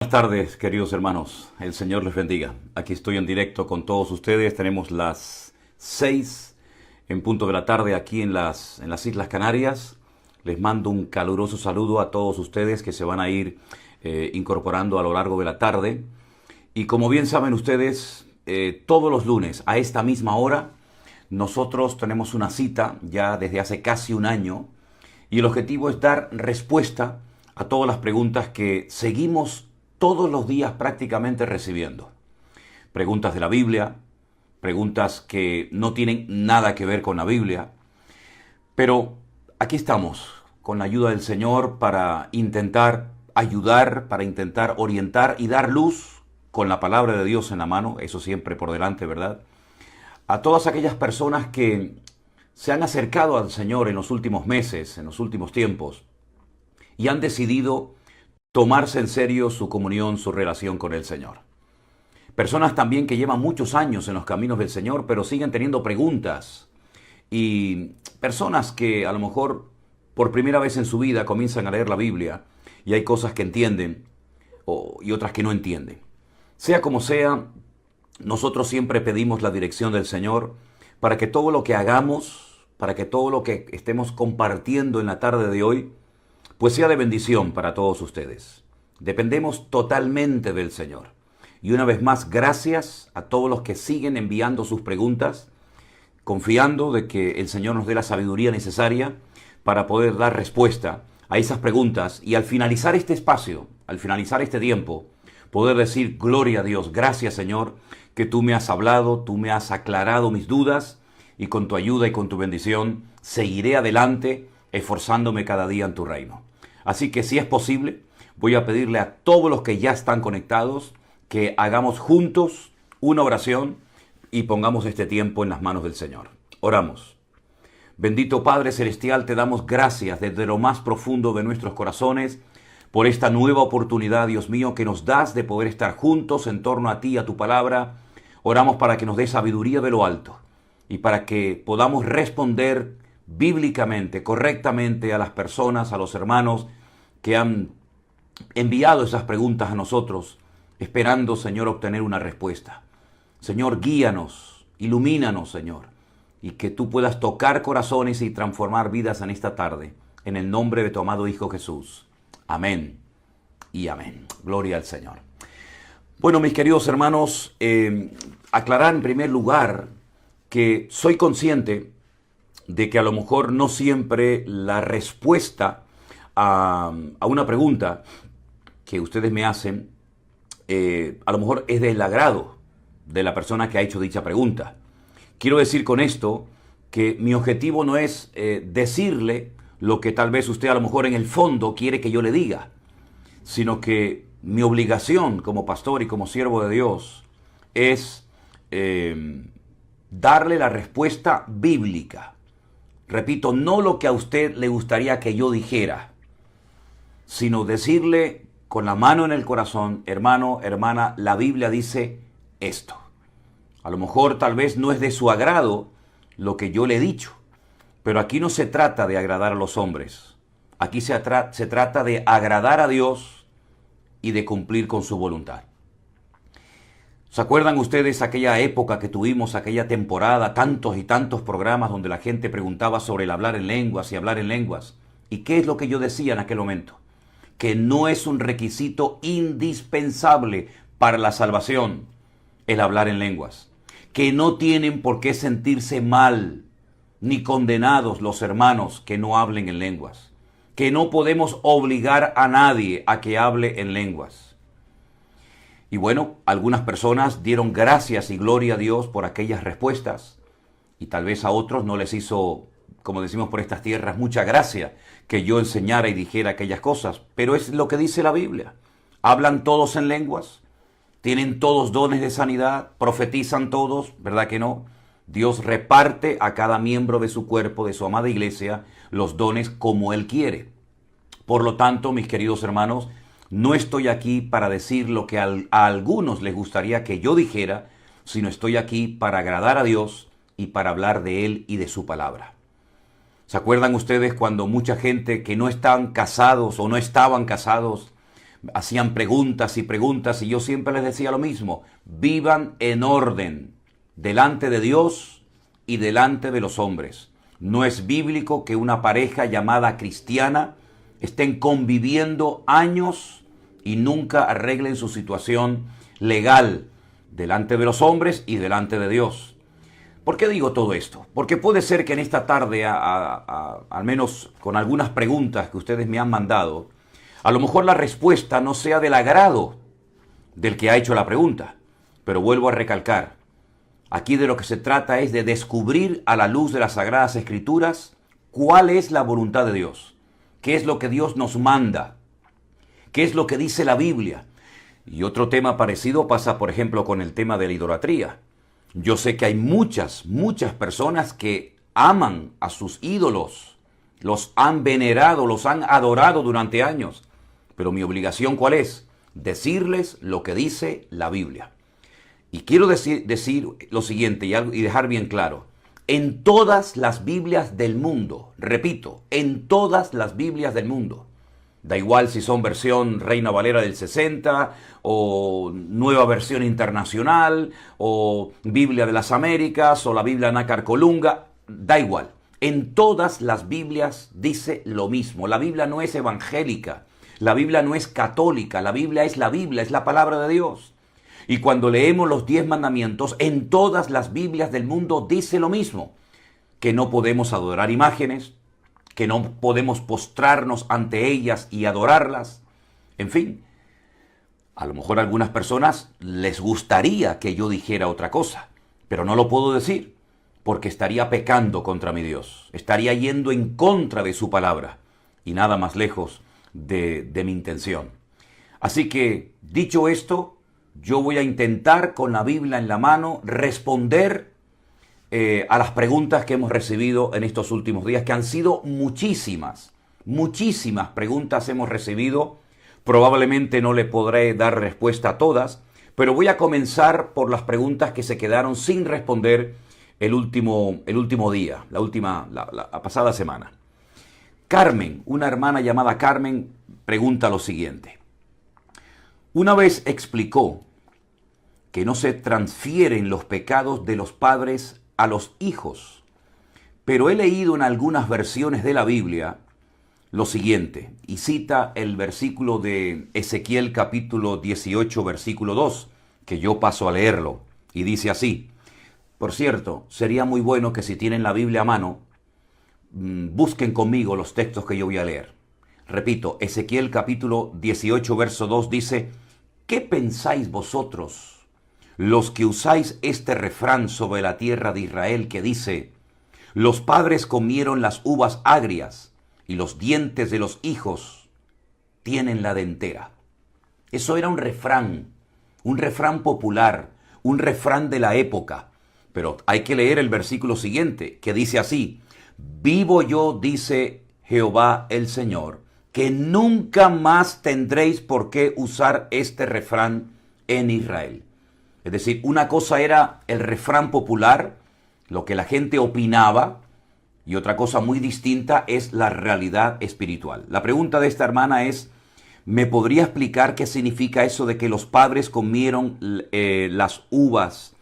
Buenas tardes, queridos hermanos. El Señor les bendiga. Aquí estoy en directo con todos ustedes. Tenemos las 6 en punto de la tarde aquí en las Islas Canarias. Les mando un caluroso saludo a todos ustedes que se van a ir incorporando a lo largo de la tarde. Y como bien saben ustedes, todos los lunes a esta misma hora, nosotros tenemos una cita ya desde hace casi un año. Y el objetivo es dar respuesta a todas las preguntas que seguimos todos los días prácticamente recibiendo. Preguntas de la Biblia, preguntas que no tienen nada que ver con la Biblia. Pero aquí estamos, con la ayuda del Señor, para intentar ayudar, para intentar orientar y dar luz con la palabra de Dios en la mano, eso siempre por delante, ¿verdad? A todas aquellas personas que se han acercado al Señor en los últimos meses, en los últimos tiempos, y han decidido tomarse en serio su comunión, su relación con el Señor. Personas también que llevan muchos años en los caminos del Señor, pero siguen teniendo preguntas. Y personas que a lo mejor por primera vez en su vida comienzan a leer la Biblia y hay cosas que entienden y otras que no entienden. Sea como sea, nosotros siempre pedimos la dirección del Señor para que todo lo que hagamos, para que todo lo que estemos compartiendo en la tarde de hoy, pues sea de bendición para todos ustedes. Dependemos totalmente del Señor. Y una vez más, gracias a todos los que siguen enviando sus preguntas, confiando de que el Señor nos dé la sabiduría necesaria para poder dar respuesta a esas preguntas y al finalizar este espacio, al finalizar este tiempo, poder decir: gloria a Dios, gracias Señor, que tú me has hablado, tú me has aclarado mis dudas y con tu ayuda y con tu bendición seguiré adelante esforzándome cada día en tu reino. Así que si es posible, voy a pedirle a todos los que ya están conectados que hagamos juntos una oración y pongamos este tiempo en las manos del Señor. Oramos. Bendito Padre Celestial, te damos gracias desde lo más profundo de nuestros corazones por esta nueva oportunidad, Dios mío, que nos das de poder estar juntos en torno a ti, a tu palabra. Oramos para que nos dé sabiduría de lo alto y para que podamos responder bíblicamente, correctamente a las personas, a los hermanos que han enviado esas preguntas a nosotros, esperando, Señor, obtener una respuesta. Señor, guíanos, ilumínanos, Señor, y que tú puedas tocar corazones y transformar vidas en esta tarde, en el nombre de tu amado Hijo Jesús. Amén y amén. Gloria al Señor. Bueno, mis queridos hermanos, aclarar en primer lugar que soy consciente de que a lo mejor no siempre la respuesta a una pregunta que ustedes me hacen, a lo mejor es del agrado de la persona que ha hecho dicha pregunta. Quiero decir con esto que mi objetivo no es decirle lo que tal vez usted a lo mejor en el fondo quiere que yo le diga, sino que mi obligación como pastor y como siervo de Dios es darle la respuesta bíblica. Repito, no lo que a usted le gustaría que yo dijera, sino decirle con la mano en el corazón: hermano, hermana, la Biblia dice esto. A lo mejor tal vez no es de su agrado lo que yo le he dicho, pero aquí no se trata de agradar a los hombres. Aquí se trata de agradar a Dios y de cumplir con su voluntad. ¿Se acuerdan ustedes aquella época que tuvimos, aquella temporada, tantos y tantos programas donde la gente preguntaba sobre el hablar en lenguas y hablar en lenguas? ¿Y qué es lo que yo decía en aquel momento? Que no es un requisito indispensable para la salvación el hablar en lenguas. Que no tienen por qué sentirse mal ni condenados los hermanos que no hablen en lenguas. Que no podemos obligar a nadie a que hable en lenguas. Y bueno, algunas personas dieron gracias y gloria a Dios por aquellas respuestas, y tal vez a otros no les hizo, como decimos por estas tierras, mucha gracia que yo enseñara y dijera aquellas cosas, pero es lo que dice la Biblia. Hablan todos en lenguas, tienen todos dones de sanidad, profetizan todos, ¿verdad que no? Dios reparte a cada miembro de su cuerpo, de su amada iglesia, los dones como Él quiere. Por lo tanto, mis queridos hermanos, no estoy aquí para decir lo que a algunos les gustaría que yo dijera, sino estoy aquí para agradar a Dios y para hablar de Él y de su palabra. ¿Se acuerdan ustedes cuando mucha gente que no estaban casados o no estaban casados hacían preguntas y preguntas y yo siempre les decía lo mismo: vivan en orden delante de Dios y delante de los hombres. No es bíblico que una pareja llamada cristiana estén conviviendo años y nunca arreglen su situación legal delante de los hombres y delante de Dios. ¿Por qué digo todo esto? Porque puede ser que en esta tarde, al menos con algunas preguntas que ustedes me han mandado, a lo mejor la respuesta no sea del agrado del que ha hecho la pregunta. Pero vuelvo a recalcar, aquí de lo que se trata es de descubrir a la luz de las Sagradas Escrituras cuál es la voluntad de Dios, qué es lo que Dios nos manda, qué es lo que dice la Biblia. Y otro tema parecido pasa, por ejemplo, con el tema de la idolatría. Yo sé que hay muchas personas que aman a sus ídolos, los han venerado, los han adorado durante años. Pero mi obligación, ¿cuál es? Decirles lo que dice la Biblia. Y quiero decir lo siguiente y dejar bien claro. En todas las Biblias del mundo, repito, en todas las Biblias del mundo, da igual si son versión Reina Valera del 60 o Nueva Versión Internacional o Biblia de las Américas o la Biblia Nácar Colunga, da igual. En todas las Biblias dice lo mismo. La Biblia no es evangélica, la Biblia no es católica, la Biblia, es la palabra de Dios. Y cuando leemos los 10 mandamientos, en todas las Biblias del mundo dice lo mismo, que no podemos adorar imágenes, que no podemos postrarnos ante ellas y adorarlas. En fin, a lo mejor a algunas personas les gustaría que yo dijera otra cosa, pero no lo puedo decir, porque estaría pecando contra mi Dios, estaría yendo en contra de su palabra, y nada más lejos de mi intención. Así que, dicho esto, yo voy a intentar con la Biblia en la mano responder a las preguntas que hemos recibido en estos últimos días, que han sido muchísimas preguntas hemos recibido. Probablemente no le podré dar respuesta a todas, pero voy a comenzar por las preguntas que se quedaron sin responder el último día, la pasada semana. Carmen, una hermana llamada Carmen, pregunta lo siguiente. Una vez explicó que no se transfieren los pecados de los padres a los hijos, pero he leído en algunas versiones de la Biblia lo siguiente, y cita el versículo de Ezequiel capítulo 18, versículo 2, que yo paso a leerlo, y dice así. Por cierto, sería muy bueno que si tienen la Biblia a mano, busquen conmigo los textos que yo voy a leer. Repito, Ezequiel capítulo 18, verso 2 dice: ¿qué pensáis vosotros, los que usáis este refrán sobre la tierra de Israel, que dice: los padres comieron las uvas agrias y los dientes de los hijos tienen la dentera? Eso era un refrán popular, un refrán de la época. Pero hay que leer el versículo siguiente, que dice así: vivo yo, dice Jehová el Señor, que nunca más tendréis por qué usar este refrán en Israel. Es decir, una cosa era el refrán popular, lo que la gente opinaba, y otra cosa muy distinta es la realidad espiritual. La pregunta de esta hermana es: ¿me podría explicar qué significa eso de que los padres comieron las uvas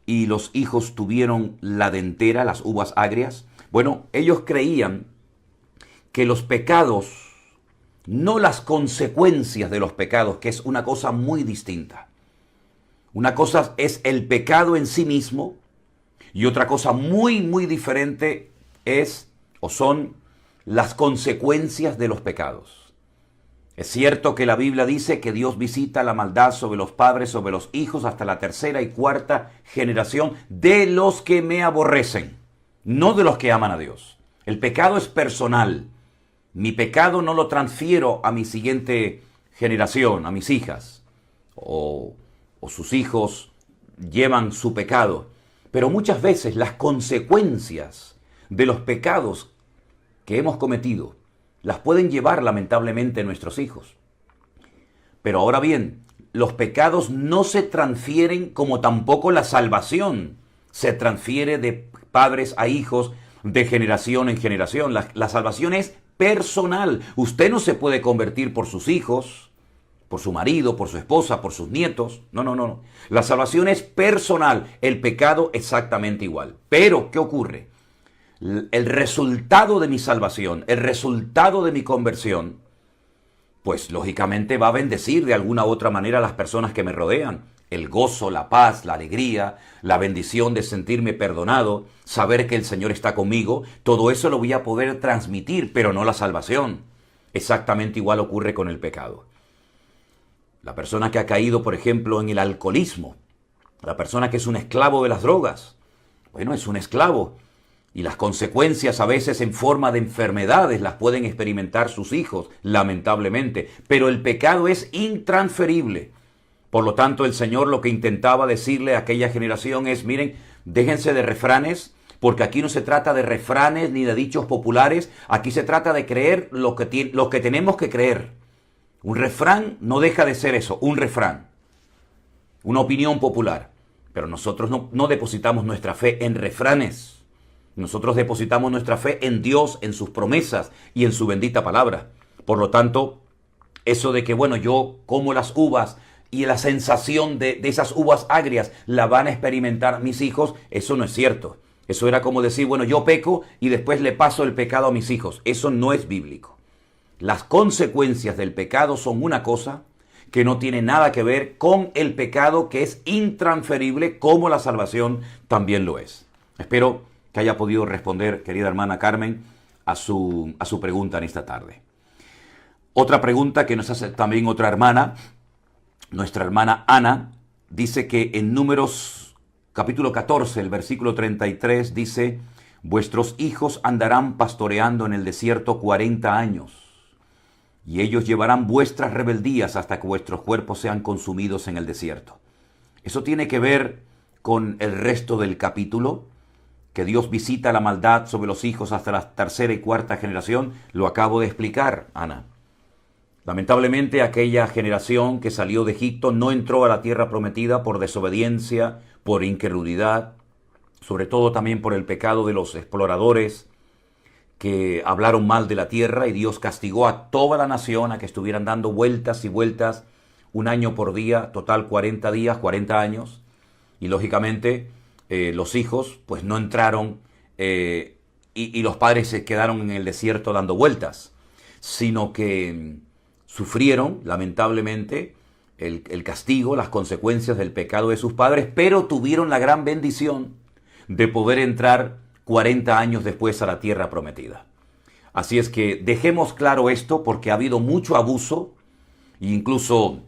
y los hijos tuvieron la dentera, las uvas agrias? Bueno, ellos creían que los pecados, no las consecuencias de los pecados, que es una cosa muy distinta. Una cosa es el pecado en sí mismo y otra cosa muy diferente es o son las consecuencias de los pecados. Es cierto que la Biblia dice que Dios visita la maldad sobre los padres, sobre los hijos, hasta la tercera y cuarta generación de los que me aborrecen, no de los que aman a Dios. El pecado es personal. Mi pecado no lo transfiero a mi siguiente generación, a mis hijas, o sus hijos llevan su pecado. Pero muchas veces las consecuencias de los pecados que hemos cometido las pueden llevar lamentablemente nuestros hijos. Pero ahora bien, los pecados no se transfieren, como tampoco la salvación se transfiere de padres a hijos, de generación en generación. La salvación es personal. Usted no se puede convertir por sus hijos, por su marido, por su esposa, por sus nietos. No, no, no, no. La salvación es personal, el pecado exactamente igual. Pero, ¿qué ocurre? El resultado de mi salvación, el resultado de mi conversión, pues lógicamente va a bendecir de alguna u otra manera a las personas que me rodean. El gozo, la paz, la alegría, la bendición de sentirme perdonado, saber que el Señor está conmigo, todo eso lo voy a poder transmitir, pero no la salvación. Exactamente igual ocurre con el pecado. La persona que ha caído, por ejemplo, en el alcoholismo, la persona que es un esclavo de las drogas, bueno, es un esclavo. Y las consecuencias a veces en forma de enfermedades las pueden experimentar sus hijos, lamentablemente. Pero el pecado es intransferible. Por lo tanto, el Señor lo que intentaba decirle a aquella generación es, miren, déjense de refranes, porque aquí no se trata de refranes ni de dichos populares, aquí se trata de creer lo que tenemos que creer. Un refrán no deja de ser eso, un refrán, una opinión popular. Pero nosotros no depositamos nuestra fe en refranes. Nosotros depositamos nuestra fe en Dios, en sus promesas y en su bendita palabra. Por lo tanto, eso de que, bueno, yo como las uvas y la sensación de esas uvas agrias la van a experimentar mis hijos, eso no es cierto. Eso era como decir, bueno, yo peco y después le paso el pecado a mis hijos. Eso no es bíblico. Las consecuencias del pecado son una cosa que no tiene nada que ver con el pecado, que es intransferible, como la salvación también lo es. Espero que haya podido responder, querida hermana Carmen, a su pregunta en esta tarde. Otra pregunta que nos hace también otra hermana, nuestra hermana Ana, dice que en Números capítulo 14, el versículo 33, dice, vuestros hijos andarán pastoreando en el desierto 40 años, y ellos llevarán vuestras rebeldías hasta que vuestros cuerpos sean consumidos en el desierto. Eso tiene que ver con el resto del capítulo, que Dios visita la maldad sobre los hijos hasta la tercera y cuarta generación. Lo acabo de explicar, Ana. Lamentablemente, aquella generación que salió de Egipto no entró a la tierra prometida por desobediencia, por incredulidad, sobre todo también por el pecado de los exploradores que hablaron mal de la tierra, y Dios castigó a toda la nación a que estuvieran dando vueltas y vueltas, un año por día, total 40 días, 40 años, y lógicamente los hijos pues no entraron y los padres se quedaron en el desierto dando vueltas, sino que sufrieron lamentablemente el castigo, las consecuencias del pecado de sus padres, pero tuvieron la gran bendición de poder entrar 40 años después a la tierra prometida. Así es que dejemos claro esto, porque ha habido mucho abuso, e incluso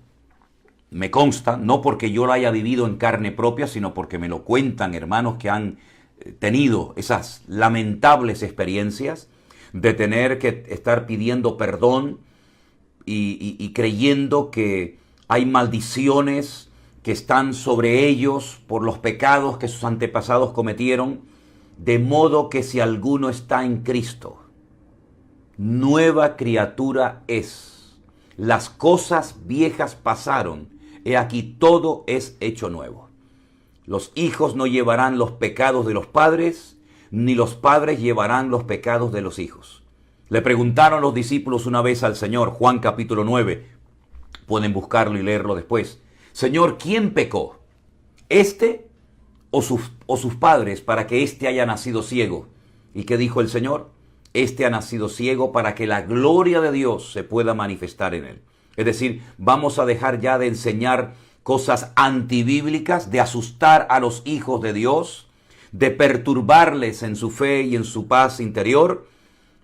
me consta, no porque yo lo haya vivido en carne propia, sino porque me lo cuentan hermanos que han tenido esas lamentables experiencias de tener que estar pidiendo perdón y creyendo que hay maldiciones que están sobre ellos por los pecados que sus antepasados cometieron, de modo que si alguno está en Cristo, nueva criatura es. Las cosas viejas pasaron, he aquí todo es hecho nuevo. Los hijos no llevarán los pecados de los padres, ni los padres llevarán los pecados de los hijos. Le preguntaron los discípulos una vez al Señor, Juan capítulo 9, pueden buscarlo y leerlo después. Señor, ¿quién pecó? ¿Este o sus padres para que éste haya nacido ciego? ¿Y qué dijo el Señor? Este ha nacido ciego para que la gloria de Dios se pueda manifestar en él. Es decir, vamos a dejar ya de enseñar cosas antibíblicas, de asustar a los hijos de Dios, de perturbarles en su fe y en su paz interior,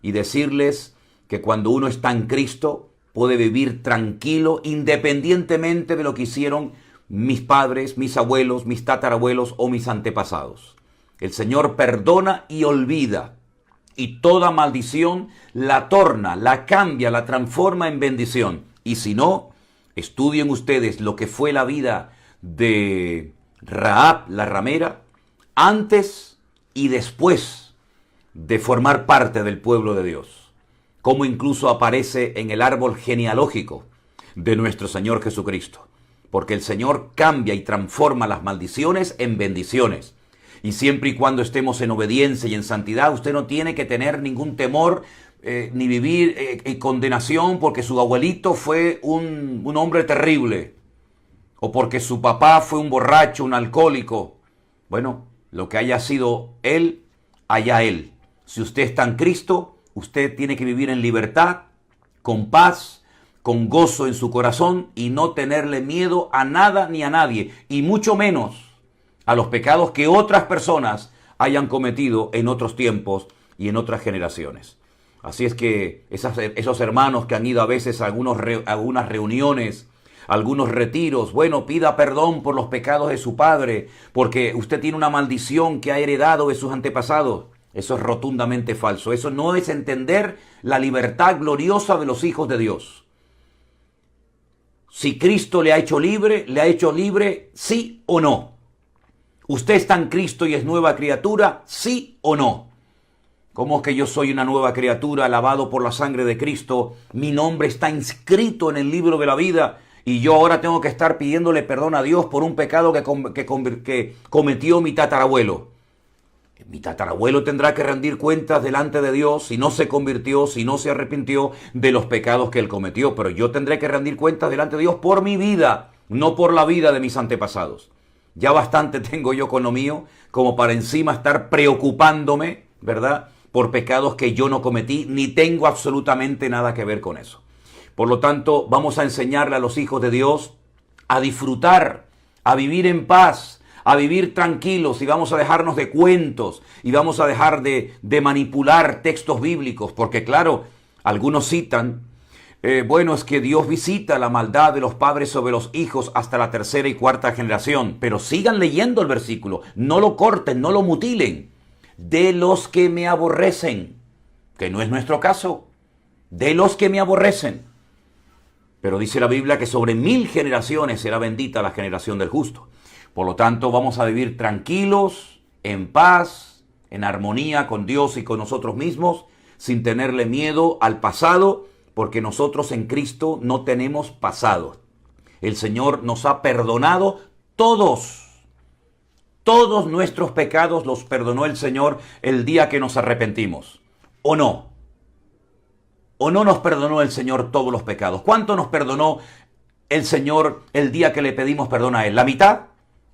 y decirles que cuando uno está en Cristo puede vivir tranquilo independientemente de lo que hicieron mis padres, mis abuelos, mis tatarabuelos o mis antepasados. El Señor perdona y olvida, y toda maldición la torna, la cambia, la transforma en bendición. Y si no, estudien ustedes lo que fue la vida de Rahab, la ramera, antes y después de formar parte del pueblo de Dios. Cómo incluso aparece en el árbol genealógico de nuestro Señor Jesucristo. Porque el Señor cambia y transforma las maldiciones en bendiciones. Y siempre y cuando estemos en obediencia y en santidad, usted no tiene que tener ningún temor ni vivir en condenación porque su abuelito fue un hombre terrible, o porque su papá fue un borracho, un alcohólico. Bueno, lo que haya sido él, allá él. Si usted está en Cristo, usted tiene que vivir en libertad, con paz, con gozo en su corazón y no tenerle miedo a nada ni a nadie, y mucho menos a los pecados que otras personas hayan cometido en otros tiempos y en otras generaciones. Así es que esos hermanos que han ido a veces a algunas reuniones, algunos retiros, bueno, pida perdón por los pecados de su padre, porque usted tiene una maldición que ha heredado de sus antepasados. Eso es rotundamente falso. Eso no es entender la libertad gloriosa de los hijos de Dios. Si Cristo le ha hecho libre, sí o no. ¿Usted está en Cristo y es nueva criatura? ¿Sí o no? ¿Cómo es que yo soy una nueva criatura, lavado por la sangre de Cristo? Mi nombre está inscrito en el libro de la vida y yo ahora tengo que estar pidiéndole perdón a Dios por un pecado que cometió mi tatarabuelo. Mi tatarabuelo tendrá que rendir cuentas delante de Dios si no se convirtió, si no se arrepintió de los pecados que él cometió. Pero yo tendré que rendir cuentas delante de Dios por mi vida, no por la vida de mis antepasados. Ya bastante tengo yo con lo mío como para encima estar preocupándome, ¿verdad?, por pecados que yo no cometí, ni tengo absolutamente nada que ver con eso. Por lo tanto, vamos a enseñarle a los hijos de Dios a disfrutar, a vivir en paz, a vivir tranquilos, y vamos a dejarnos de cuentos y vamos a dejar de manipular textos bíblicos, porque claro, algunos citan, bueno, es que Dios visita la maldad de los padres sobre los hijos hasta la tercera y cuarta generación, pero sigan leyendo el versículo, no lo corten, no lo mutilen. De los que me aborrecen, que no es nuestro caso, de los que me aborrecen. Pero dice la Biblia que sobre 1000 generaciones será bendita la generación del justo. Por lo tanto, vamos a vivir tranquilos, en paz, en armonía con Dios y con nosotros mismos, sin tenerle miedo al pasado, porque nosotros en Cristo no tenemos pasado. El Señor nos ha perdonado todos nuestros pecados, los perdonó el Señor el día que nos arrepentimos. ¿O no? ¿O no nos perdonó el Señor todos los pecados? ¿Cuánto nos perdonó el Señor el día que le pedimos perdón a Él? ¿La mitad?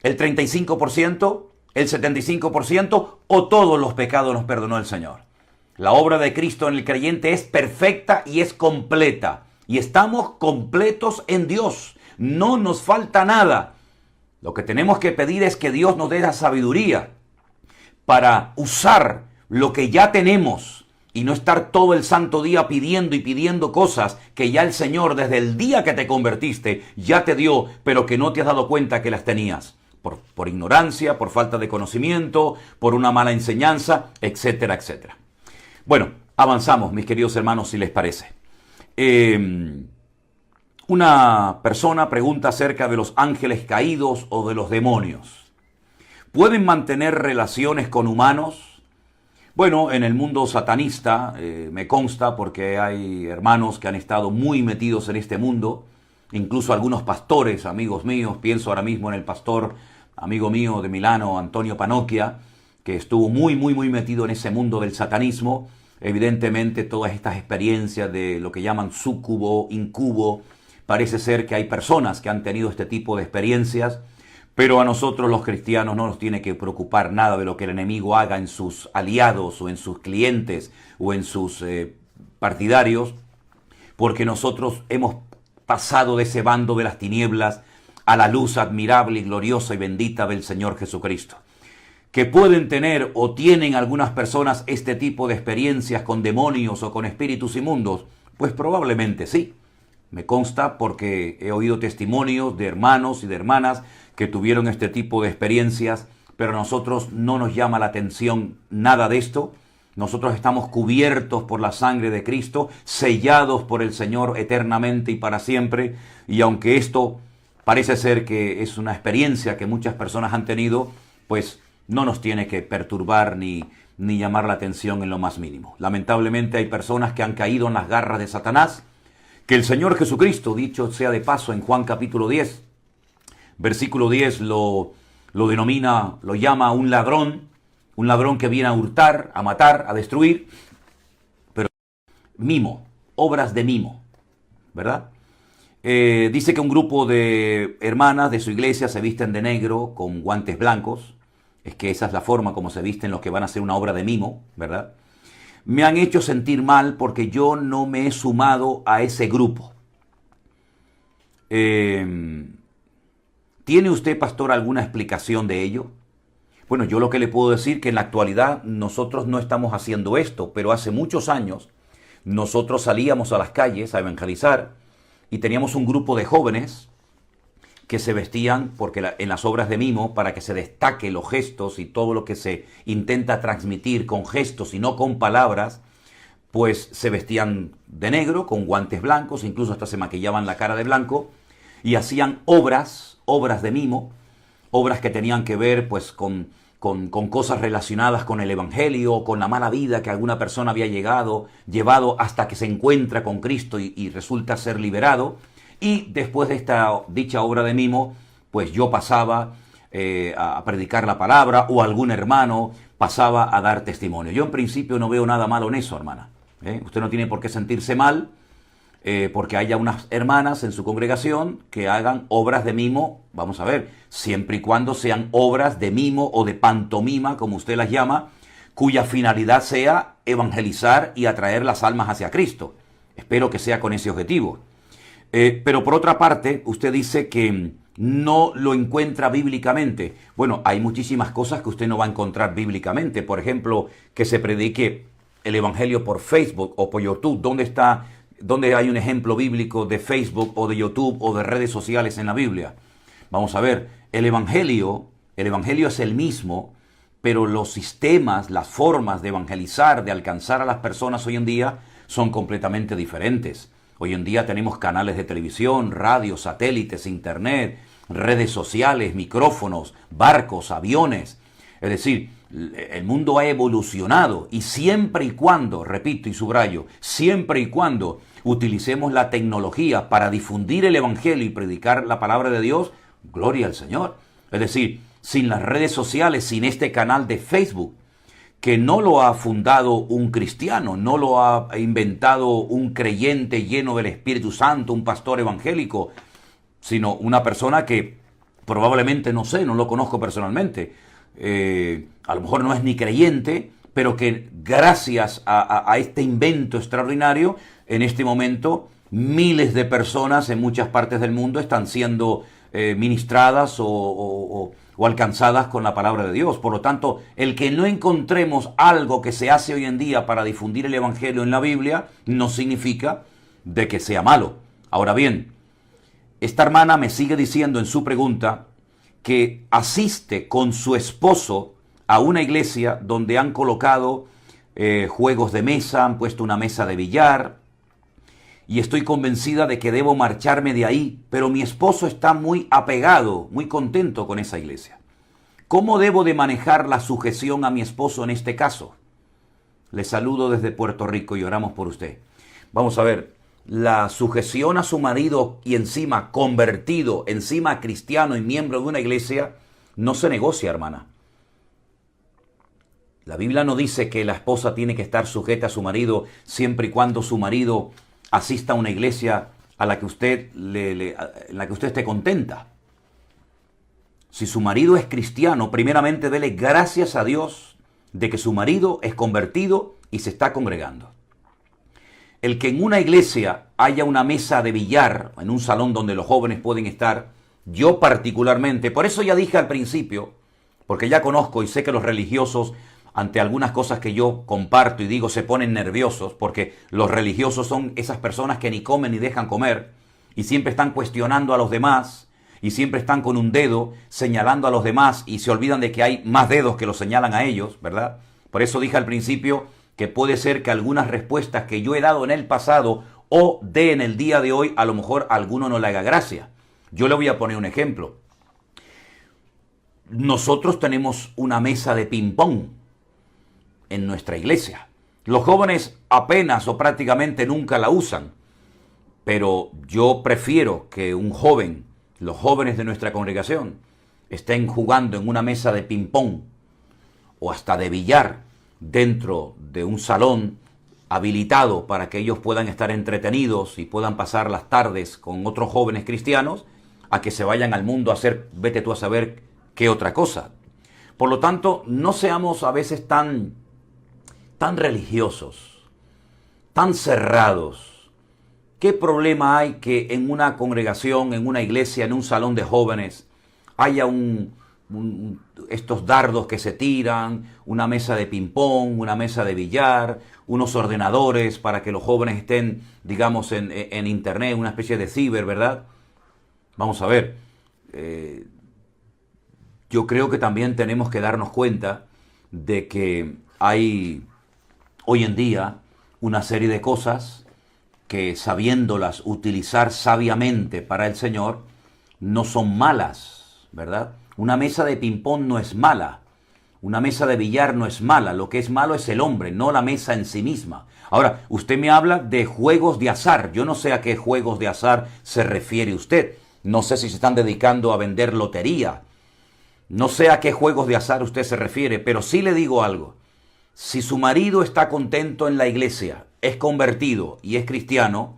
¿El 35%? ¿El 75%? ¿O todos los pecados nos perdonó el Señor? La obra de Cristo en el creyente es perfecta y es completa. Y estamos completos en Dios. No nos falta nada. Lo que tenemos que pedir es que Dios nos dé la sabiduría para usar lo que ya tenemos y no estar todo el santo día pidiendo y pidiendo cosas que ya el Señor desde el día que te convertiste ya te dio, pero que no te has dado cuenta que las tenías. Por ignorancia, por falta de conocimiento, por una mala enseñanza, etcétera, etcétera. Bueno, avanzamos, mis queridos hermanos, si les parece. Una persona pregunta acerca de los ángeles caídos o de los demonios. ¿Pueden mantener relaciones con humanos? Bueno, en el mundo satanista, me consta porque hay hermanos que han estado muy metidos en este mundo, incluso algunos pastores, amigos míos, pienso ahora mismo en el pastor, amigo mío de Milano, Antonio Panocchia, que estuvo muy metido en ese mundo del satanismo. Evidentemente todas estas experiencias de lo que llaman súcubo, incubo, parece ser que hay personas que han tenido este tipo de experiencias, pero a nosotros los cristianos no nos tiene que preocupar nada de lo que el enemigo haga en sus aliados o en sus clientes o en sus partidarios, porque nosotros hemos pasado de ese bando de las tinieblas a la luz admirable y gloriosa y bendita del Señor Jesucristo. Que pueden tener o tienen algunas personas este tipo de experiencias con demonios o con espíritus inmundos, pues probablemente sí. Me consta porque he oído testimonios de hermanos y de hermanas que tuvieron este tipo de experiencias, pero a nosotros no nos llama la atención nada de esto. Nosotros estamos cubiertos por la sangre de Cristo, sellados por el Señor eternamente y para siempre, y aunque esto parece ser que es una experiencia que muchas personas han tenido, pues no nos tiene que perturbar ni llamar la atención en lo más mínimo. Lamentablemente hay personas que han caído en las garras de Satanás, que el Señor Jesucristo, dicho sea de paso en Juan capítulo 10, versículo 10 lo denomina, lo llama un ladrón que viene a hurtar, a matar, a destruir, pero mimo, obras de mimo, ¿verdad? Dice que un grupo de hermanas de su iglesia se visten de negro con guantes blancos. Es que esa es la forma como se visten los que van a hacer una obra de mimo, ¿verdad? Me han hecho sentir mal porque yo no me he sumado a ese grupo. ¿Tiene usted, pastor, alguna explicación de ello? Bueno, yo lo que le puedo decir que en la actualidad nosotros no estamos haciendo esto, pero hace muchos años nosotros salíamos a las calles a evangelizar y teníamos un grupo de jóvenes que se vestían en las obras de mimo para que se destaque los gestos y todo lo que se intenta transmitir con gestos y no con palabras, pues se vestían de negro con guantes blancos, incluso hasta se maquillaban la cara de blanco y hacían obras de mimo, obras que tenían que ver pues con cosas relacionadas con el evangelio, con la mala vida que alguna persona había llevado hasta que se encuentra con Cristo y resulta ser liberado. Y después de esta dicha obra de mimo, pues yo pasaba a predicar la palabra o algún hermano pasaba a dar testimonio. Yo en principio no veo nada malo en eso, hermana. Usted no tiene por qué sentirse mal porque haya unas hermanas en su congregación que hagan obras de mimo, vamos a ver, siempre y cuando sean obras de mimo o de pantomima, como usted las llama, cuya finalidad sea evangelizar y atraer las almas hacia Cristo. Espero que sea con ese objetivo. Pero por otra parte, usted dice que no lo encuentra bíblicamente. Bueno, hay muchísimas cosas que usted no va a encontrar bíblicamente. Por ejemplo, que se predique el evangelio por Facebook o por YouTube. ¿Dónde hay un ejemplo bíblico de Facebook o de YouTube o de redes sociales en la Biblia? Vamos a ver, el evangelio es el mismo, pero los sistemas, las formas de evangelizar, de alcanzar a las personas hoy en día son completamente diferentes. Hoy en día tenemos canales de televisión, radio, satélites, internet, redes sociales, micrófonos, barcos, aviones. Es decir, el mundo ha evolucionado y siempre y cuando, repito y subrayo, siempre y cuando utilicemos la tecnología para difundir el evangelio y predicar la palabra de Dios, gloria al Señor. Es decir, sin las redes sociales, sin este canal de Facebook, que no lo ha fundado un cristiano, no lo ha inventado un creyente lleno del Espíritu Santo, un pastor evangélico, sino una persona que probablemente, no sé, no lo conozco personalmente, a lo mejor no es ni creyente, pero que gracias a este invento extraordinario, en este momento miles de personas en muchas partes del mundo están siendo ministradas o alcanzadas con la palabra de Dios. Por lo tanto, el que no encontremos algo que se hace hoy en día para difundir el evangelio en la Biblia, no significa de que sea malo. Ahora bien, esta hermana me sigue diciendo en su pregunta que asiste con su esposo a una iglesia donde han colocado juegos de mesa, han puesto una mesa de billar, y estoy convencida de que debo marcharme de ahí, pero mi esposo está muy apegado, muy contento con esa iglesia. ¿Cómo debo de manejar la sujeción a mi esposo en este caso? Le saludo desde Puerto Rico y oramos por usted. Vamos a ver, la sujeción a su marido y encima convertido, encima cristiano y miembro de una iglesia, no se negocia, hermana. La Biblia no dice que la esposa tiene que estar sujeta a su marido siempre y cuando su marido asista a una iglesia a la que usted en la que usted esté contenta. Si su marido es cristiano, primeramente dele gracias a Dios de que su marido es convertido y se está congregando. El que en una iglesia haya una mesa de billar, en un salón donde los jóvenes pueden estar, yo particularmente, por eso ya dije al principio, porque ya conozco y sé que los religiosos ante algunas cosas que yo comparto y digo se ponen nerviosos, porque los religiosos son esas personas que ni comen ni dejan comer y siempre están cuestionando a los demás y siempre están con un dedo señalando a los demás y se olvidan de que hay más dedos que los señalan a ellos, ¿verdad? Por eso dije al principio que puede ser que algunas respuestas que yo he dado en el pasado o dé en el día de hoy, a lo mejor a alguno no le haga gracia. Yo le voy a poner un ejemplo. Nosotros tenemos una mesa de ping-pong en nuestra iglesia. Los jóvenes apenas o prácticamente nunca la usan, pero yo prefiero que un joven, los jóvenes de nuestra congregación, estén jugando en una mesa de ping-pong o hasta de billar dentro de un salón habilitado para que ellos puedan estar entretenidos y puedan pasar las tardes con otros jóvenes cristianos, a que se vayan al mundo a hacer, vete tú a saber qué otra cosa. Por lo tanto, no seamos a veces tan religiosos, tan cerrados. ¿Qué problema hay que en una congregación, en una iglesia, en un salón de jóvenes, haya estos dardos que se tiran, una mesa de ping-pong, una mesa de billar, unos ordenadores para que los jóvenes estén, digamos, en internet, una especie de ciber, ¿verdad? Vamos a ver, yo creo que también tenemos que darnos cuenta de que hay hoy en día una serie de cosas que, sabiéndolas utilizar sabiamente para el Señor, no son malas, ¿verdad? Una mesa de ping-pong no es mala, una mesa de billar no es mala, lo que es malo es el hombre, no la mesa en sí misma. Ahora, usted me habla de juegos de azar, yo no sé a qué juegos de azar se refiere usted, no sé si se están dedicando a vender lotería, no sé a qué juegos de azar usted se refiere, pero sí le digo algo. Si su marido está contento en la iglesia, es convertido y es cristiano,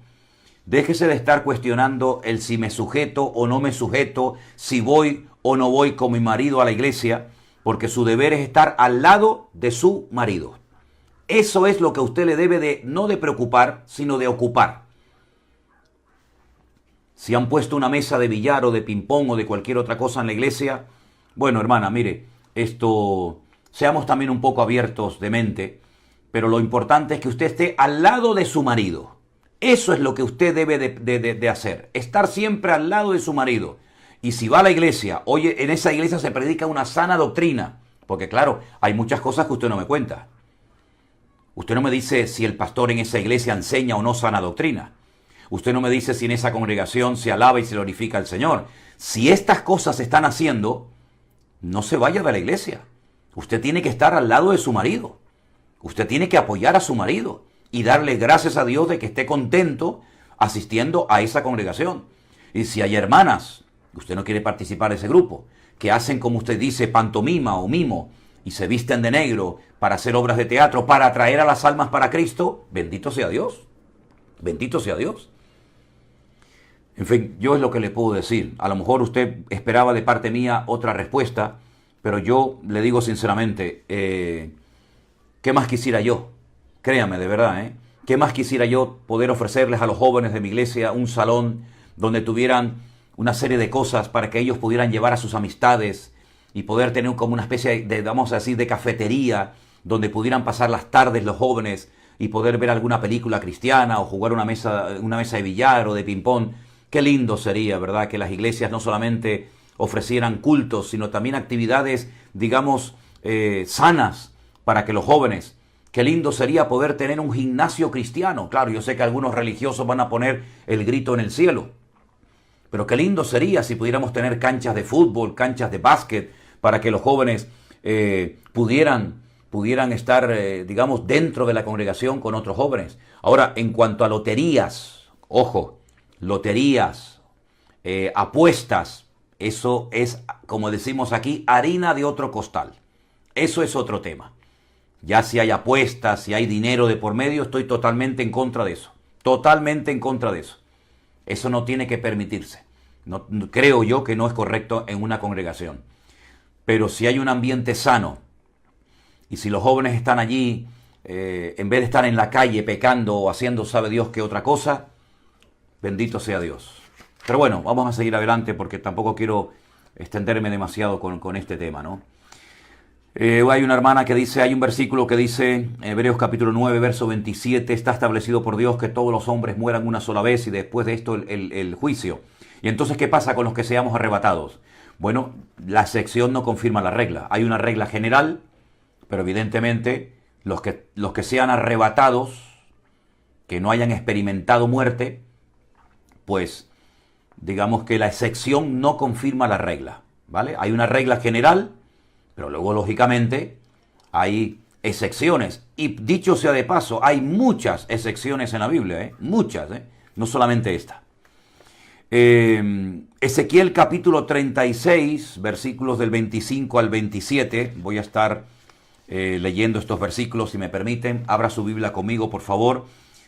déjese de estar cuestionando el si me sujeto o no me sujeto, si voy o no voy con mi marido a la iglesia, porque su deber es estar al lado de su marido. Eso es lo que a usted le debe de, no de preocupar, sino de ocupar. Si han puesto una mesa de billar o de ping-pong o de cualquier otra cosa en la iglesia, bueno, hermana, mire, seamos también un poco abiertos de mente, pero lo importante es que usted esté al lado de su marido. Eso es lo que usted debe de hacer, estar siempre al lado de su marido. Y si va a la iglesia, oye, en esa iglesia se predica una sana doctrina, porque claro, hay muchas cosas que usted no me cuenta. Usted no me dice si el pastor en esa iglesia enseña o no sana doctrina. Usted no me dice si en esa congregación se alaba y se glorifica al Señor. Si estas cosas se están haciendo, no se vaya de la iglesia. Usted tiene que estar al lado de su marido. Usted tiene que apoyar a su marido y darle gracias a Dios de que esté contento asistiendo a esa congregación. Y si hay hermanas, usted no quiere participar de ese grupo, que hacen, como usted dice, pantomima o mimo, y se visten de negro para hacer obras de teatro, para atraer a las almas para Cristo, bendito sea Dios. Bendito sea Dios. En fin, yo es lo que le puedo decir. A lo mejor usted esperaba de parte mía otra respuesta, pero yo le digo sinceramente, ¿qué más quisiera yo? Créame, de verdad, ¿eh? ¿Qué más quisiera yo poder ofrecerles a los jóvenes de mi iglesia un salón donde tuvieran una serie de cosas para que ellos pudieran llevar a sus amistades y poder tener como una especie de, vamos a decir, de cafetería donde pudieran pasar las tardes los jóvenes y poder ver alguna película cristiana o jugar una mesa de billar o de ping-pong? Qué lindo sería, ¿verdad?, que las iglesias no solamente ofrecieran cultos, sino también actividades, digamos, sanas para que los jóvenes. Qué lindo sería poder tener un gimnasio cristiano. Claro, yo sé que algunos religiosos van a poner el grito en el cielo, pero qué lindo sería si pudiéramos tener canchas de fútbol, canchas de básquet, para que los jóvenes pudieran estar, digamos, dentro de la congregación con otros jóvenes. Ahora, en cuanto a loterías, ojo, loterías, apuestas, eso es, como decimos aquí, harina de otro costal. Eso es otro tema. Ya si hay apuestas, si hay dinero de por medio, estoy totalmente en contra de eso. Totalmente en contra de eso. Eso no tiene que permitirse. No, creo yo que no es correcto en una congregación. Pero si hay un ambiente sano, y si los jóvenes están allí, en vez de estar en la calle pecando o haciendo sabe Dios qué otra cosa, bendito sea Dios. Pero bueno, vamos a seguir adelante porque tampoco quiero extenderme demasiado con este tema, ¿no? Hay una hermana que dice, hay un versículo que dice, Hebreos capítulo 9, verso 27, está establecido por Dios que todos los hombres mueran una sola vez y después de esto el juicio. Y entonces, ¿qué pasa con los que seamos arrebatados? Bueno, la excepción no confirma la regla. Hay una regla general, pero evidentemente los que sean arrebatados, que no hayan experimentado muerte, pues digamos que la excepción no confirma la regla, ¿vale? Hay una regla general, pero luego lógicamente hay excepciones. Y dicho sea de paso, hay muchas excepciones en la Biblia, muchas, no solamente esta. Ezequiel capítulo 36, versículos del 25 al 27, voy a estar leyendo estos versículos, si me permiten. Abra su Biblia conmigo, por favor.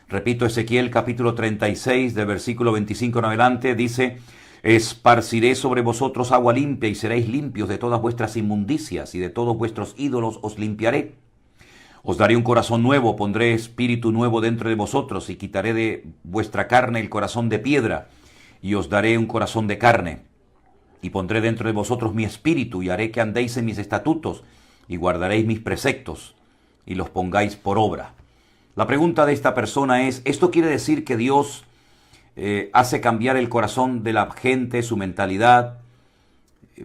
Repito, Ezequiel capítulo 36, del versículo 25 en adelante, dice: esparciré sobre vosotros agua limpia y seréis limpios de todas vuestras inmundicias y de todos vuestros ídolos os limpiaré. Os daré un corazón nuevo, pondré espíritu nuevo dentro de vosotros y quitaré de vuestra carne el corazón de piedra y os daré un corazón de carne. Y pondré dentro de vosotros mi espíritu y haré que andéis en mis estatutos y guardaréis mis preceptos y los pongáis por obra. La pregunta de esta persona es, ¿esto quiere decir que Dios hace cambiar el corazón de la gente, su mentalidad,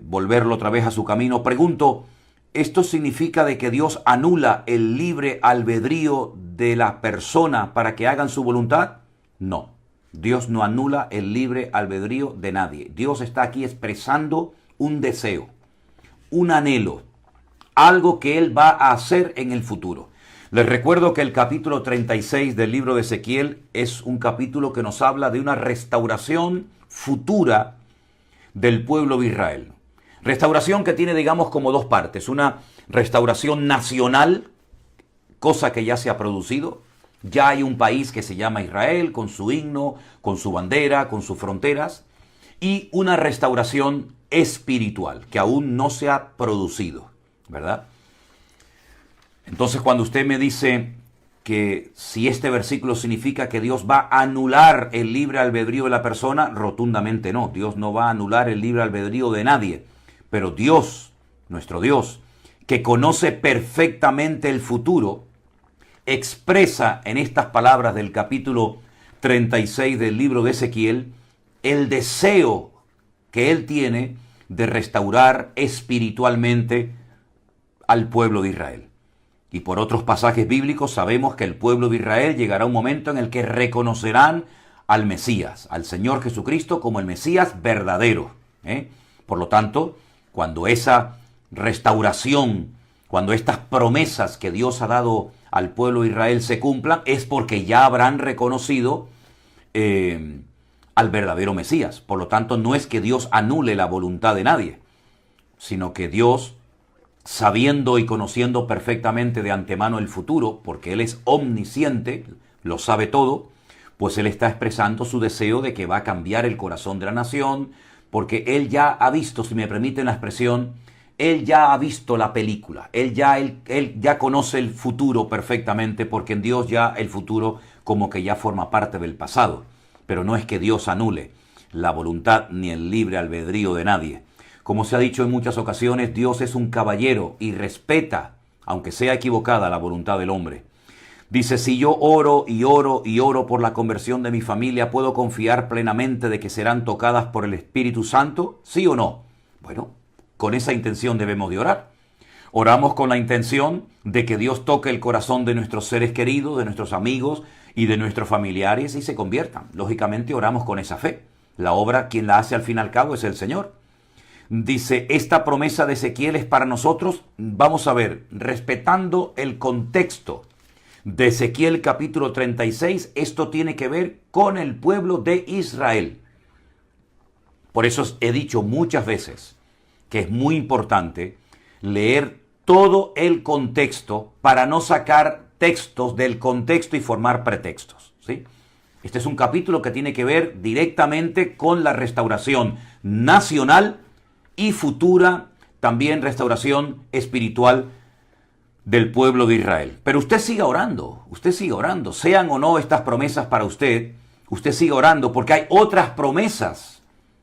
volverlo otra vez a su camino? Pregunto, ¿esto significa de que Dios anula el libre albedrío de la persona para que hagan su voluntad? No, Dios no anula el libre albedrío de nadie. Dios está aquí expresando un deseo, un anhelo, algo que Él va a hacer en el futuro. Les recuerdo que el capítulo 36 del libro de Ezequiel es un capítulo que nos habla de una restauración futura del pueblo de Israel. Restauración que tiene, digamos, como dos partes. Una restauración nacional, cosa que ya se ha producido. Ya hay un país que se llama Israel, con su himno, con su bandera, con sus fronteras. Y una restauración espiritual, que aún no se ha producido, ¿verdad? Entonces, cuando usted me dice que si este versículo significa que Dios va a anular el libre albedrío de la persona, rotundamente no. Dios no va a anular el libre albedrío de nadie. Pero Dios, nuestro Dios, que conoce perfectamente el futuro, expresa en estas palabras del capítulo 36 del libro de Ezequiel el deseo que Él tiene de restaurar espiritualmente al pueblo de Israel. Y por otros pasajes bíblicos sabemos que el pueblo de Israel llegará un momento en el que reconocerán al Mesías, al Señor Jesucristo, como el Mesías verdadero. Por lo tanto, cuando esa restauración, cuando estas promesas que Dios ha dado al pueblo de Israel se cumplan, es porque ya habrán reconocido al verdadero Mesías. Por lo tanto, no es que Dios anule la voluntad de nadie, sino que Dios, sabiendo y conociendo perfectamente de antemano el futuro, porque Él es omnisciente, lo sabe todo, pues Él está expresando su deseo de que va a cambiar el corazón de la nación, porque Él ya ha visto, si me permiten la expresión, Él ya ha visto la película, Él ya conoce el futuro perfectamente, porque en Dios ya el futuro como que ya forma parte del pasado. Pero no es que Dios anule la voluntad ni el libre albedrío de nadie. Como se ha dicho en muchas ocasiones, Dios es un caballero y respeta, aunque sea equivocada, la voluntad del hombre. Dice, si yo oro y oro y oro por la conversión de mi familia, ¿puedo confiar plenamente de que serán tocadas por el Espíritu Santo? ¿Sí o no? Bueno, con esa intención debemos de orar. Oramos con la intención de que Dios toque el corazón de nuestros seres queridos, de nuestros amigos y de nuestros familiares y se conviertan. Lógicamente oramos con esa fe. La obra, quien la hace al fin y al cabo, es el Señor. Dice, esta promesa de Ezequiel es para nosotros, vamos a ver, respetando el contexto de Ezequiel capítulo 36, esto tiene que ver con el pueblo de Israel. Por eso he dicho muchas veces que es muy importante leer todo el contexto para no sacar textos del contexto y formar pretextos, ¿sí? Este es un capítulo que tiene que ver directamente con la restauración nacional y futura, también restauración espiritual del pueblo de Israel. Pero usted siga orando, sean o no estas promesas para usted siga orando, porque hay otras promesas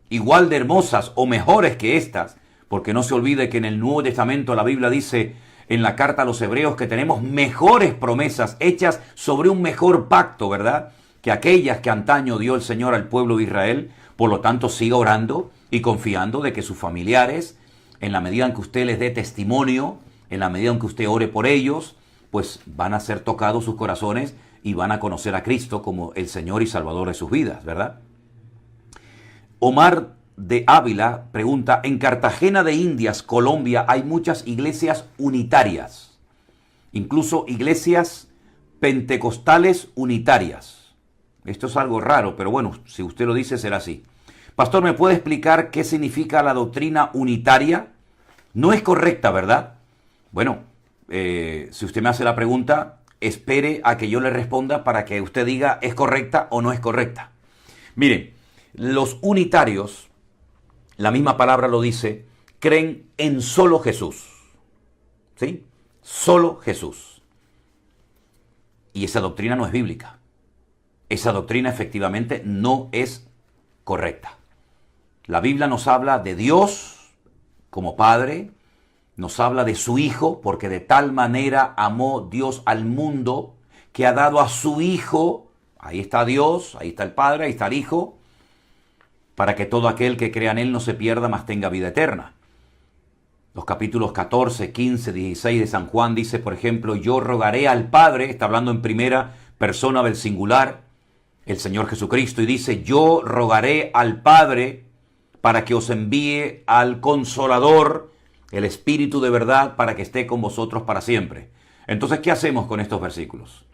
igual de hermosas o mejores que estas, porque no se olvide que en el Nuevo Testamento la Biblia dice en la carta a los Hebreos que tenemos mejores promesas hechas sobre un mejor pacto, ¿verdad?, que aquellas que antaño dio el Señor al pueblo de Israel. Por lo tanto, siga orando y confiando de que sus familiares, en la medida en que usted les dé testimonio, en la medida en que usted ore por ellos, pues van a ser tocados sus corazones y van a conocer a Cristo como el Señor y Salvador de sus vidas, ¿verdad? Omar de Ávila pregunta, en Cartagena de Indias, Colombia, hay muchas iglesias unitarias, incluso iglesias pentecostales unitarias. Esto es algo raro, pero bueno, si usted lo dice será así. Pastor, ¿me puede explicar qué significa la doctrina unitaria? No es correcta, ¿verdad? Bueno, si usted me hace la pregunta, espere a que yo le responda para que usted diga es correcta o no es correcta. Miren, los unitarios, la misma palabra lo dice, creen en solo Jesús. ¿Sí? Solo Jesús. Y esa doctrina no es bíblica. Esa doctrina efectivamente no es correcta. La Biblia nos habla de Dios como Padre, nos habla de su Hijo, porque de tal manera amó Dios al mundo que ha dado a su Hijo, ahí está Dios, ahí está el Padre, ahí está el Hijo, para que todo aquel que crea en Él no se pierda, mas tenga vida eterna. Los capítulos 14, 15, 16 de San Juan dice, por ejemplo, yo rogaré al Padre, está hablando en primera persona del singular, el Señor Jesucristo, y dice, yo rogaré al Padre para que os envíe al Consolador, el Espíritu de verdad, para que esté con vosotros para siempre. Entonces, ¿qué hacemos con estos versículos?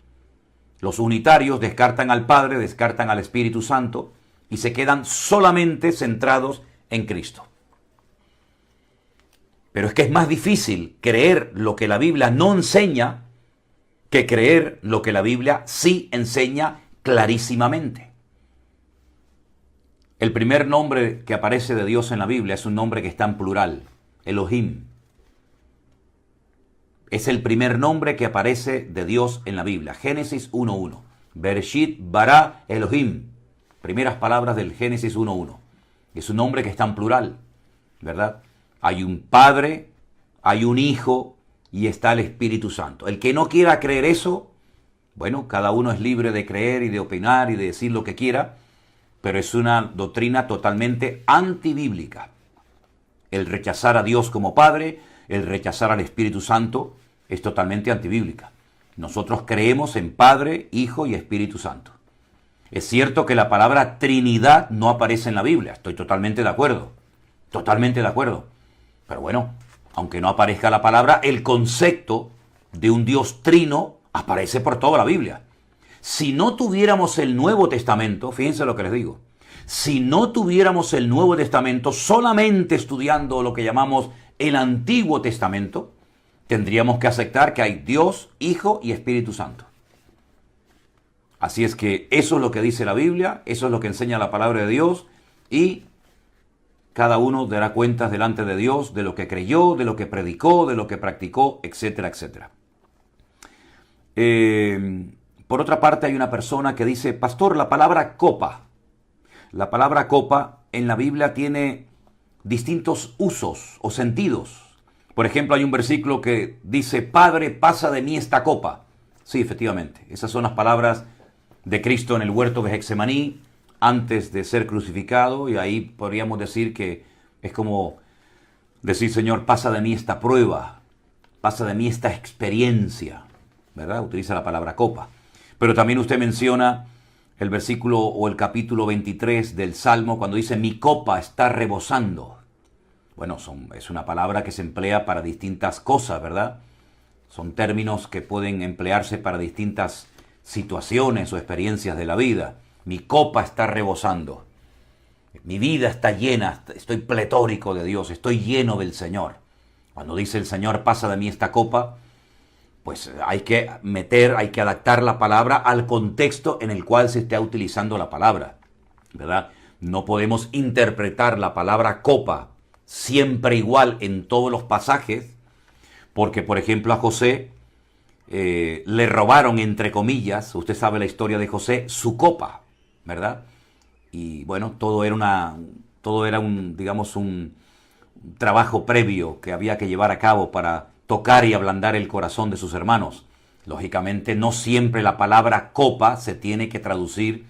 Los unitarios descartan al Padre, descartan al Espíritu Santo y se quedan solamente centrados en Cristo. Pero es que es más difícil creer lo que la Biblia no enseña que creer lo que la Biblia sí enseña clarísimamente. El primer nombre que aparece de Dios en la Biblia es un nombre que está en plural. Elohim. Es el primer nombre que aparece de Dios en la Biblia. Génesis 1.1. Bereshit bara Elohim. Primeras palabras del Génesis 1.1. Es un nombre que está en plural, ¿verdad? Hay un Padre, hay un Hijo y está el Espíritu Santo. El que no quiera creer eso, bueno, cada uno es libre de creer y de opinar y de decir lo que quiera, pero es una doctrina totalmente antibíblica. El rechazar a Dios como Padre, el rechazar al Espíritu Santo, es totalmente antibíblica. Nosotros creemos en Padre, Hijo y Espíritu Santo. Es cierto que la palabra Trinidad no aparece en la Biblia, estoy totalmente de acuerdo, Pero bueno, aunque no aparezca la palabra, el concepto de un Dios trino aparece por toda la Biblia. Si no tuviéramos el Nuevo Testamento, fíjense lo que les digo, si no tuviéramos el Nuevo Testamento solamente estudiando lo que llamamos el Antiguo Testamento, tendríamos que aceptar que hay Dios, Hijo y Espíritu Santo. Así es que eso es lo que dice la Biblia, eso es lo que enseña la palabra de Dios y cada uno dará cuentas delante de Dios de lo que creyó, de lo que predicó, de lo que practicó, etcétera, etcétera. Por otra parte hay una persona que dice, pastor, la palabra copa en la Biblia tiene distintos usos o sentidos. Por ejemplo, hay un versículo que dice, Padre, pasa de mí esta copa. Sí, efectivamente, esas son las palabras de Cristo en el huerto de Getsemaní, antes de ser crucificado, y ahí podríamos decir que es como decir, Señor, pasa de mí esta prueba, pasa de mí esta experiencia, ¿verdad? Utiliza la palabra copa. Pero también usted menciona el versículo o el capítulo 23 del Salmo cuando dice, mi copa está rebosando. Bueno, es una palabra que se emplea para distintas cosas, ¿verdad? Son términos que pueden emplearse para distintas situaciones o experiencias de la vida. Mi copa está rebosando. Mi vida está llena, estoy pletórico de Dios, estoy lleno del Señor. Cuando dice el Señor, pasa de mí esta copa, pues hay que adaptar la palabra al contexto en el cual se está utilizando la palabra, ¿verdad? No podemos interpretar la palabra copa siempre igual en todos los pasajes, porque, por ejemplo, a José le robaron, entre comillas, usted sabe la historia de José, su copa, ¿verdad? Y bueno, todo era un trabajo previo que había que llevar a cabo para tocar y ablandar el corazón de sus hermanos. Lógicamente, no siempre la palabra copa se tiene que traducir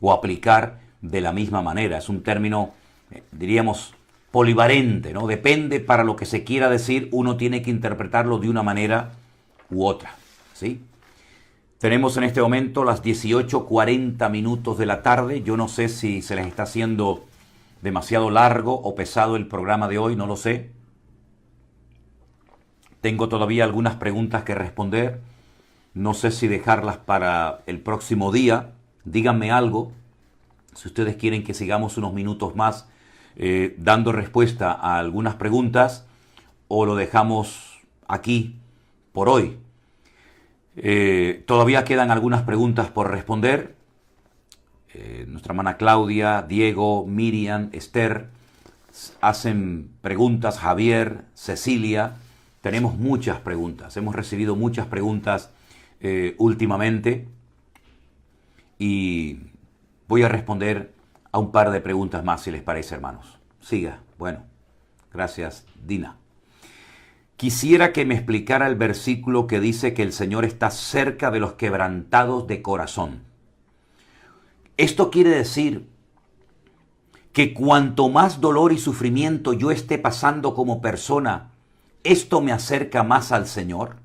o aplicar de la misma manera. Es un término, diríamos, polivalente, ¿no? Depende para lo que se quiera decir, uno tiene que interpretarlo de una manera u otra, ¿sí? Tenemos en este momento las 18:40 minutos de la tarde. Yo no sé si se les está haciendo demasiado largo o pesado el programa de hoy, no lo sé. Tengo todavía algunas preguntas que responder. No sé si dejarlas para el próximo día. Díganme algo. Si ustedes quieren que sigamos unos minutos más dando respuesta a algunas preguntas, o lo dejamos aquí por hoy. Todavía quedan algunas preguntas por responder. Nuestra hermana Claudia, Diego, Miriam, Esther hacen preguntas, Javier, Cecilia. Tenemos muchas preguntas, hemos recibido muchas preguntas últimamente y voy a responder a un par de preguntas más, si les parece, hermanos. Siga. Bueno, gracias, Dina. Quisiera que me explicara el versículo que dice que el Señor está cerca de los quebrantados de corazón. Esto quiere decir que cuanto más dolor y sufrimiento yo esté pasando como persona, ¿esto me acerca más al Señor?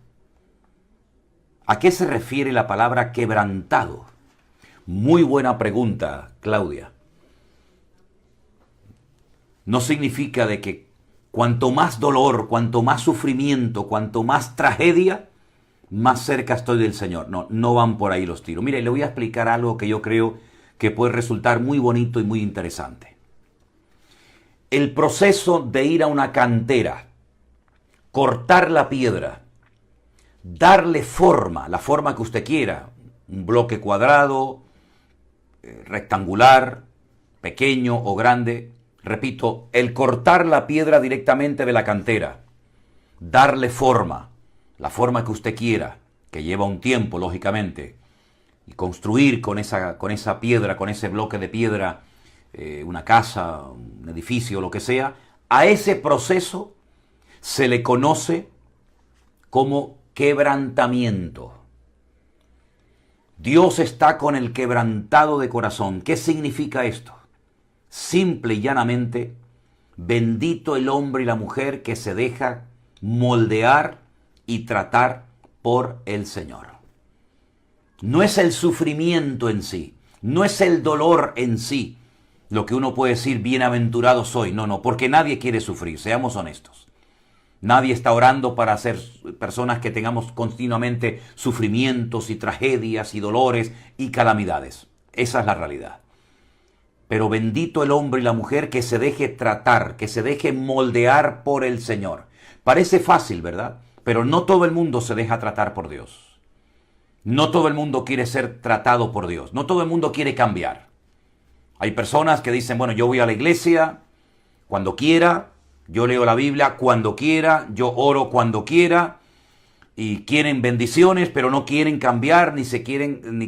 ¿A qué se refiere la palabra quebrantado? Muy buena pregunta, Claudia. No significa de que cuanto más dolor, cuanto más sufrimiento, cuanto más tragedia, más cerca estoy del Señor. No, no van por ahí los tiros. Mire, le voy a explicar algo que yo creo que puede resultar muy bonito y muy interesante. El proceso de ir a una cantera, cortar la piedra, darle forma, la forma que usted quiera, un bloque cuadrado, rectangular, pequeño o grande. Repito, el cortar la piedra directamente de la cantera, darle forma, la forma que usted quiera, que lleva un tiempo, lógicamente, y construir con esa piedra, con ese bloque de piedra, una casa, un edificio, lo que sea, a ese proceso se le conoce como quebrantamiento. Dios está con el quebrantado de corazón. ¿Qué significa esto? Simple y llanamente, bendito el hombre y la mujer que se deja moldear y tratar por el Señor. No es el sufrimiento en sí, no es el dolor en sí, lo que uno puede decir, bienaventurado soy. No, porque nadie quiere sufrir, seamos honestos. Nadie está orando para ser personas que tengamos continuamente sufrimientos y tragedias y dolores y calamidades. Esa es la realidad. Pero bendito el hombre y la mujer que se deje tratar, que se deje moldear por el Señor. Parece fácil, ¿verdad? Pero no todo el mundo se deja tratar por Dios. No todo el mundo quiere ser tratado por Dios. No todo el mundo quiere cambiar. Hay personas que dicen, bueno, yo voy a la iglesia cuando quiera, yo leo la Biblia cuando quiera, yo oro cuando quiera, y quieren bendiciones, pero no quieren cambiar, ni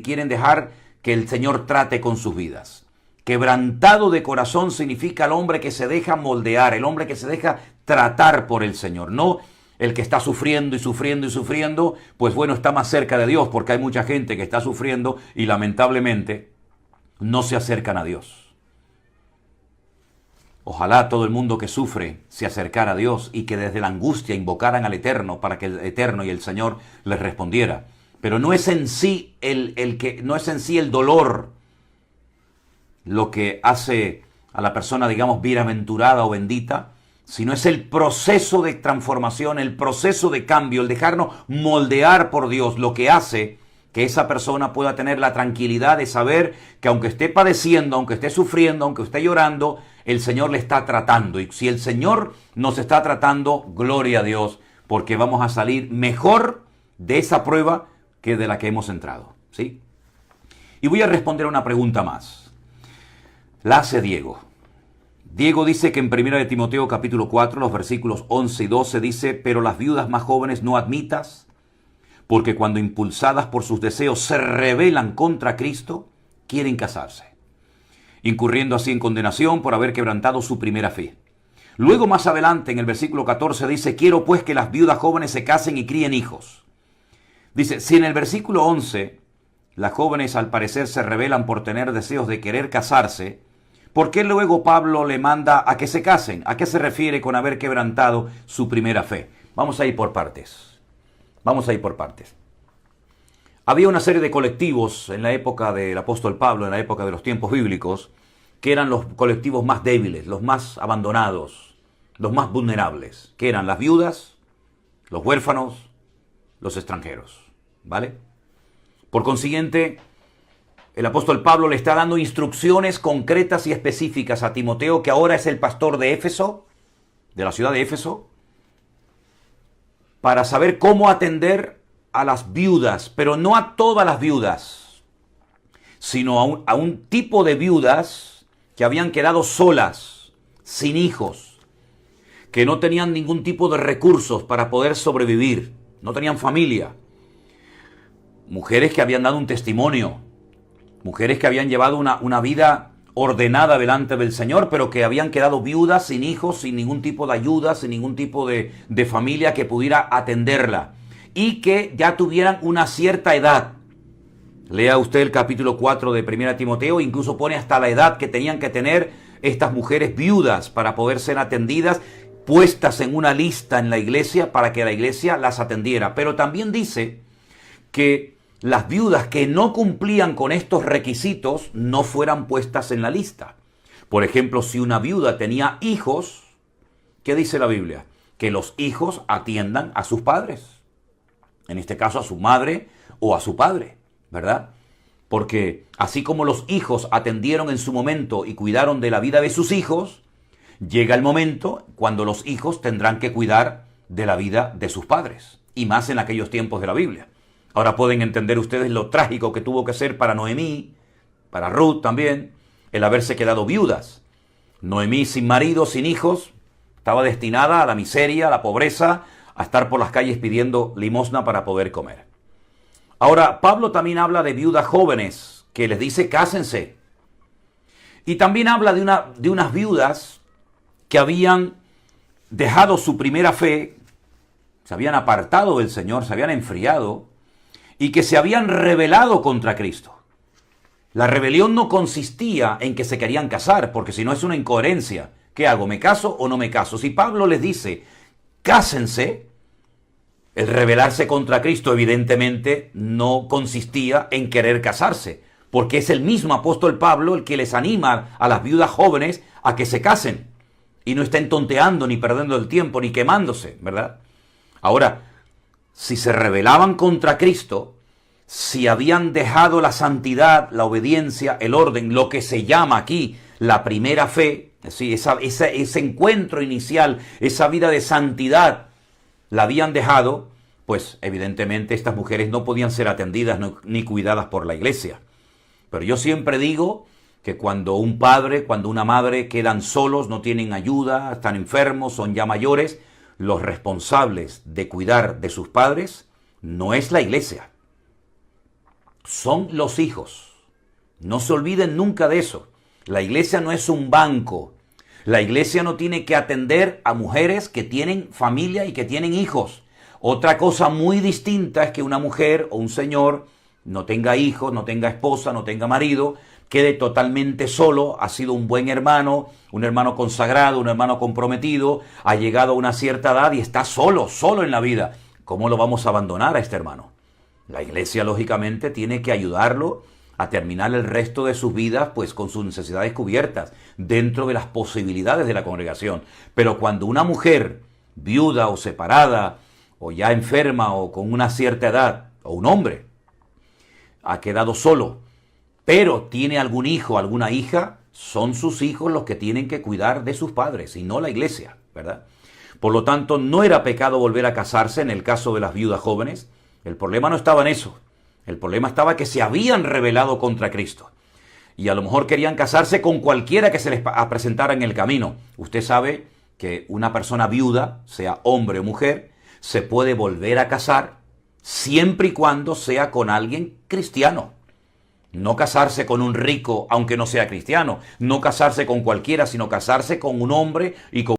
quieren dejar que el Señor trate con sus vidas. Quebrantado de corazón significa el hombre que se deja moldear, el hombre que se deja tratar por el Señor, no el que está sufriendo y sufriendo y sufriendo, pues bueno, está más cerca de Dios, porque hay mucha gente que está sufriendo y lamentablemente no se acercan a Dios. Ojalá todo el mundo que sufre se acercara a Dios y que desde la angustia invocaran al Eterno para que el Eterno y el Señor les respondiera. Pero no es en sí no es en sí el dolor lo que hace a la persona, digamos, bienaventurada o bendita, sino es el proceso de transformación, el proceso de cambio, el dejarnos moldear por Dios, lo que hace que esa persona pueda tener la tranquilidad de saber que aunque esté padeciendo, aunque esté sufriendo, aunque esté llorando, el Señor le está tratando. Y si el Señor nos está tratando, gloria a Dios, porque vamos a salir mejor de esa prueba que de la que hemos entrado, ¿sí? Y voy a responder una pregunta más. La hace Diego. Diego dice que en 1 de Timoteo capítulo 4, los versículos 11 y 12 dice, pero las viudas más jóvenes no admitas, porque cuando impulsadas por sus deseos se rebelan contra Cristo, quieren casarse, incurriendo así en condenación por haber quebrantado su primera fe. Luego más adelante en el versículo 14 dice, quiero pues que las viudas jóvenes se casen y críen hijos. Dice, si en el versículo 11 las jóvenes al parecer se rebelan por tener deseos de querer casarse, ¿por qué luego Pablo le manda a que se casen? ¿A qué se refiere con haber quebrantado su primera fe? Vamos a ir por partes. Había una serie de colectivos en la época del apóstol Pablo, en la época de los tiempos bíblicos, que eran los colectivos más débiles, los más abandonados, los más vulnerables, que eran las viudas, los huérfanos, los extranjeros, ¿vale? Por consiguiente, el apóstol Pablo le está dando instrucciones concretas y específicas a Timoteo, que ahora es el pastor de Éfeso, de la ciudad de Éfeso, para saber cómo atender a las viudas, pero no a todas las viudas, sino a un tipo de viudas que habían quedado solas, sin hijos, que no tenían ningún tipo de recursos para poder sobrevivir, no tenían familia. Mujeres que habían dado un testimonio, mujeres que habían llevado una vida ordenada delante del Señor, pero que habían quedado viudas, sin hijos, sin ningún tipo de ayuda, sin ningún tipo de familia que pudiera atenderla, y que ya tuvieran una cierta edad. Lea usted el capítulo 4 de 1 Timoteo, incluso pone hasta la edad que tenían que tener estas mujeres viudas para poder ser atendidas, puestas en una lista en la iglesia para que la iglesia las atendiera. Pero también dice que las viudas que no cumplían con estos requisitos no fueran puestas en la lista. Por ejemplo, si una viuda tenía hijos, ¿qué dice la Biblia? Que los hijos atiendan a sus padres. En este caso a su madre o a su padre, ¿verdad? Porque así como los hijos atendieron en su momento y cuidaron de la vida de sus hijos, llega el momento cuando los hijos tendrán que cuidar de la vida de sus padres, y más en aquellos tiempos de la Biblia. Ahora pueden entender ustedes lo trágico que tuvo que ser para Noemí, para Ruth también, el haberse quedado viudas. Noemí sin marido, sin hijos, estaba destinada a la miseria, a la pobreza, a estar por las calles pidiendo limosna para poder comer. Ahora, Pablo también habla de viudas jóvenes, que les dice cásense. Y también habla de unas viudas que habían dejado su primera fe, se habían apartado del Señor, se habían enfriado, y que se habían rebelado contra Cristo. La rebelión no consistía en que se querían casar, porque si no es una incoherencia. ¿Qué hago? ¿Me caso o no me caso? Si Pablo les dice, cásense, el rebelarse contra Cristo evidentemente no consistía en querer casarse, porque es el mismo apóstol Pablo el que les anima a las viudas jóvenes a que se casen y no estén tonteando, ni perdiendo el tiempo, ni quemándose, ¿verdad? Ahora, si se rebelaban contra Cristo, si habían dejado la santidad, la obediencia, el orden, lo que se llama aquí la primera fe, ¿sí? ese encuentro inicial, esa vida de santidad, la habían dejado, pues evidentemente estas mujeres no podían ser atendidas ni cuidadas por la iglesia. Pero yo siempre digo que cuando un padre, cuando una madre quedan solos, no tienen ayuda, están enfermos, son ya mayores, los responsables de cuidar de sus padres no es la iglesia, son los hijos. No se olviden nunca de eso. La iglesia no es un banco. La iglesia no tiene que atender a mujeres que tienen familia y que tienen hijos. Otra cosa muy distinta es que una mujer o un señor no tenga hijos, no tenga esposa, no tenga marido, quede totalmente solo, ha sido un buen hermano, un hermano consagrado, un hermano comprometido, ha llegado a una cierta edad y está solo en la vida. ¿Cómo lo vamos a abandonar a este hermano? La iglesia, lógicamente, tiene que ayudarlo a terminar el resto de sus vidas, pues con sus necesidades cubiertas, dentro de las posibilidades de la congregación. Pero cuando una mujer, viuda o separada, o ya enferma o con una cierta edad, o un hombre, ha quedado solo, pero tiene algún hijo, alguna hija, son sus hijos los que tienen que cuidar de sus padres y no la iglesia, ¿verdad? Por lo tanto, no era pecado volver a casarse en el caso de las viudas jóvenes. El problema no estaba en eso. El problema estaba que se habían rebelado contra Cristo. Y a lo mejor querían casarse con cualquiera que se les presentara en el camino. Usted sabe que una persona viuda, sea hombre o mujer, se puede volver a casar siempre y cuando sea con alguien cristiano. No casarse con un rico, aunque no sea cristiano. No casarse con cualquiera, sino casarse con un hombre y con